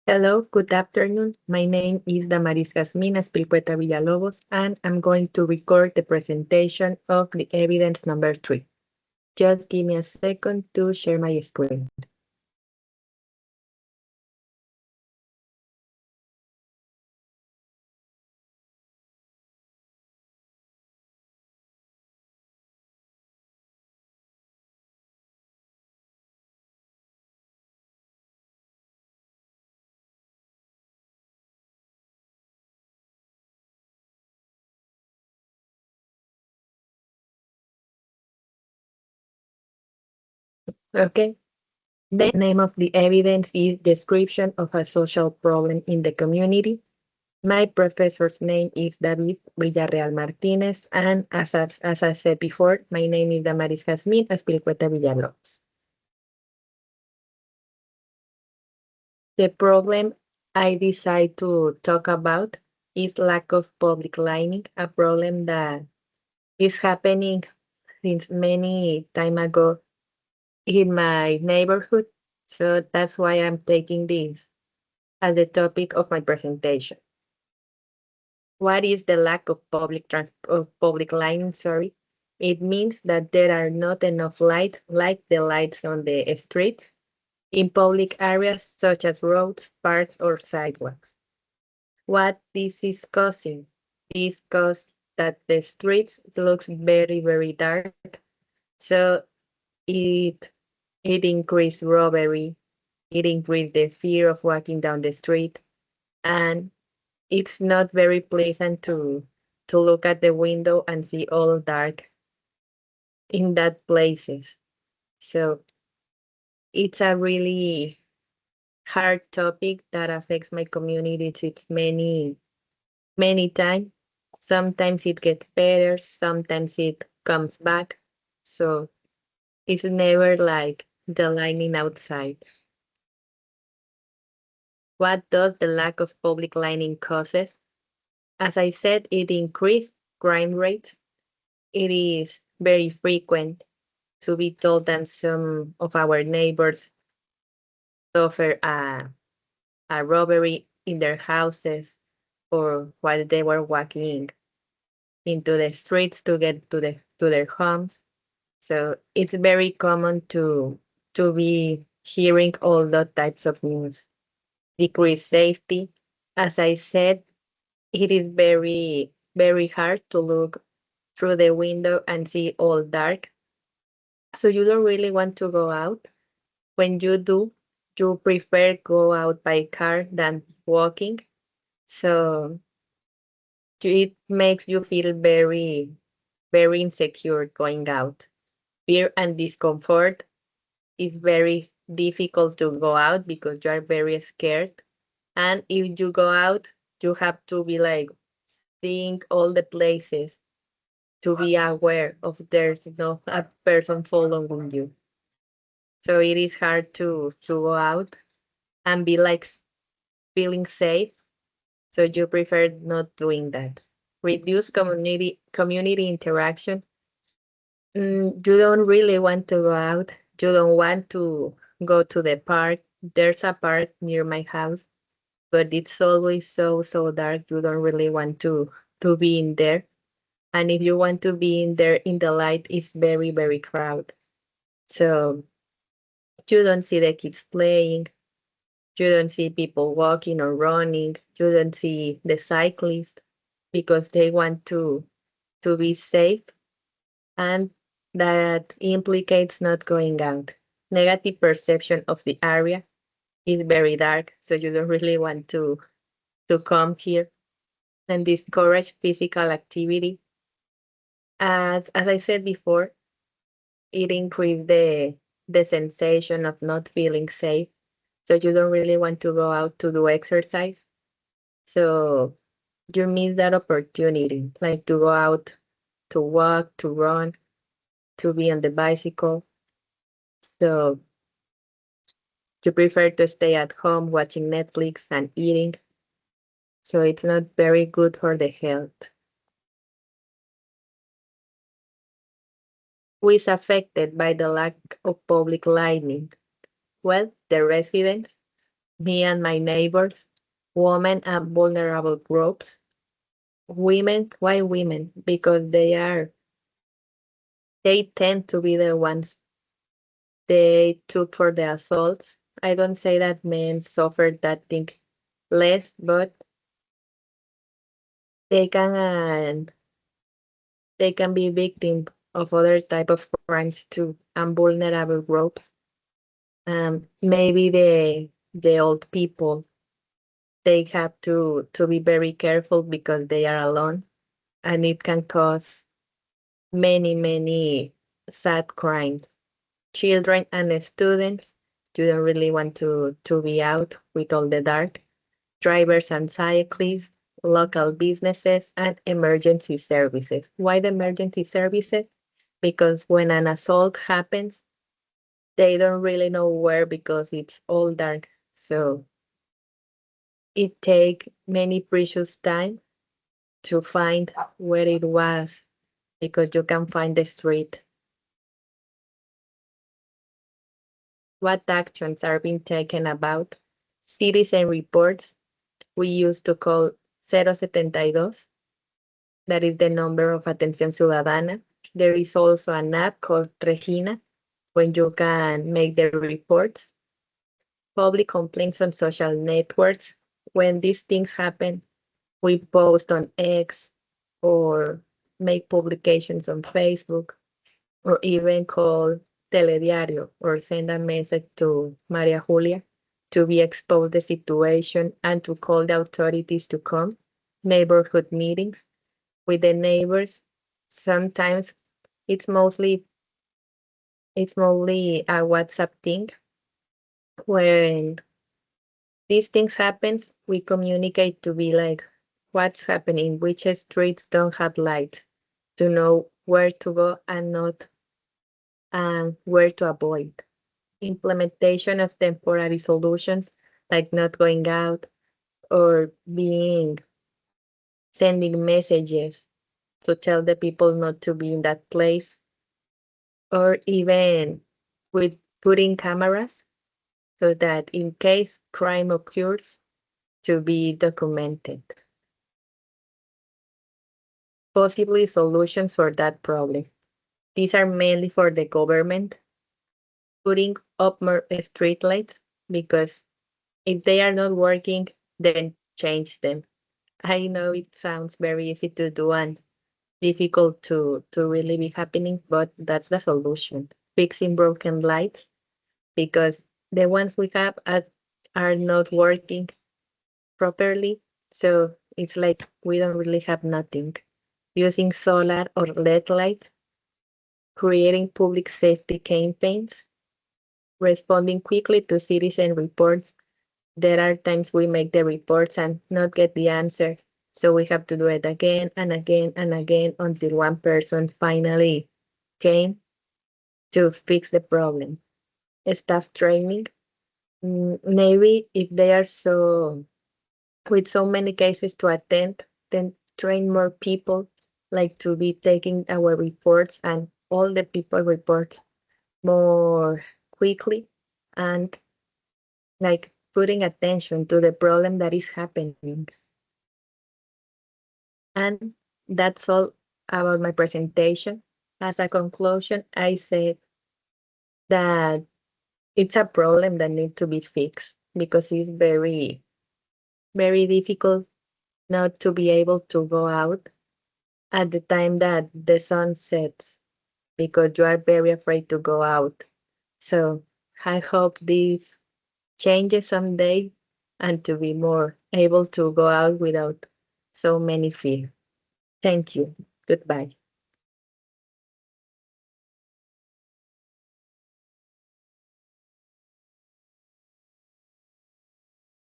Hello, good afternoon. My name is Damaris Jasmine Aspilcueta Villalobos, and I'm going to record the presentation of the evidence number 3. Just give me a second to share my screen. Okay. The name of the evidence is Description of a Social Problem in the Community. My professor's name is David Villarreal Martinez, and as I said before, my name is Damaris Jasmine Aspilcueta Villalobos. The problem I decide to talk about is lack of public lighting, a problem that is happening since many time ago in my neighborhood. So that's why I'm taking this as the topic of my presentation. What is the lack of public lighting? Sorry. It means that there are not enough lights like the lights on the streets in public areas such as roads, parks, or sidewalks. What this is causing is cause that the streets looks very dark. So it it increased robbery, it increased the fear of walking down the street, and it's not very pleasant to look at the window and see all dark in that places. So it's a really hard topic that affects my community since many times. Sometimes it gets better, sometimes it comes back. So it's never like the lighting outside. What does the lack of public lighting causes? As I said, it increased crime rate. It is very frequent to be told that some of our neighbors suffer a robbery in their houses or while they were walking into the streets to get to their homes. So it's very common to be hearing all the types of news. Decrease safety. As I said, it is very hard to look through the window and see all dark. So you don't really want to go out. When you do, you prefer go out by car than walking. So it makes you feel very insecure going out. Fear and discomfort is very difficult to go out because you are very scared. And if you go out, you have to be like seeing all the places to be aware of there's no a person following you. So it is hard to go out and be like feeling safe. So you prefer not doing that. Reduce community interaction. You don't really want to go out. You don't want to go to the park. There's a park near my house, but it's always so dark. You don't really want to be in there. And if you want to be in there in the light, it's very crowded. So you don't see the kids playing. You don't see people walking or running. You don't see the cyclists because they want to be safe, and that implicates not going out. Negative perception of the area is very dark, so you don't really want to come here, and discourage physical activity. As I said before, it increased the sensation of not feeling safe. So you don't really want to go out to do exercise. So you miss that opportunity, like to go out to walk, to run, to be on the bicycle. So you prefer to stay at home watching Netflix and eating. So it's not very good for the health. Who is affected by the lack of public lighting? Well, the residents. me and my neighbors, women and vulnerable groups. Women, why women? Because they tend to be the ones they took for the assaults. I don't say that men suffered that thing less, but they can they can be victim of other type of crimes too, and vulnerable groups. Maybe the old people, they have to be very careful because they are alone, and it can cause many sad crimes. Children and students, you don't really want to be out with all the dark. Drivers and cyclists, local businesses, and emergency services. Why the emergency services? Because when an assault happens, they don't really know where because it's all dark. So it take many precious time to find where it was because you can find the street. What actions are being taken about? Citizen reports we used to call 072, that is the number of Atención Ciudadana. There is also an app called Regina when you can make the reports. Public complaints on social networks. When these things happen, we post on X or make publications on Facebook or even call Telediario or send a message to Maria Julia to be exposed the situation and to call the authorities to come. Neighborhood meetings with the neighbors. Sometimes it's mostly it's mostly a WhatsApp thing. When these things happens, we communicate to be like what's happening, which streets don't have lights, to know where to go and not and where to avoid. Implementation of temporary solutions like not going out or being sending messages to tell the people not to be in that place, or even with putting cameras so that in case crime occurs to be documented. Possibly solutions for that problem. These are mainly for the government, putting up more streetlights because if they are not working, then change them. I know it sounds very easy to do and difficult to really be happening, but that's the solution. Fixing broken lights because the ones we have are not working properly. So it's like we don't really have nothing. Using solar or LED lights, creating public safety campaigns, responding quickly to citizen reports. There are times we make the reports and not get the answer. So we have to do it again and again and again until one person finally came to fix the problem. Staff training. Maybe if they are with so many cases to attend, then train more people, like to be taking our reports and all the people reports more quickly and like putting attention to the problem that is happening. And that's all about my presentation. As a conclusion, I said that it's a problem that needs to be fixed because it's very difficult not to be able to go out at the time that the sun sets because you are very afraid to go out. So I hope this changes someday and to be more able to go out without so many fear. Thank you. Goodbye.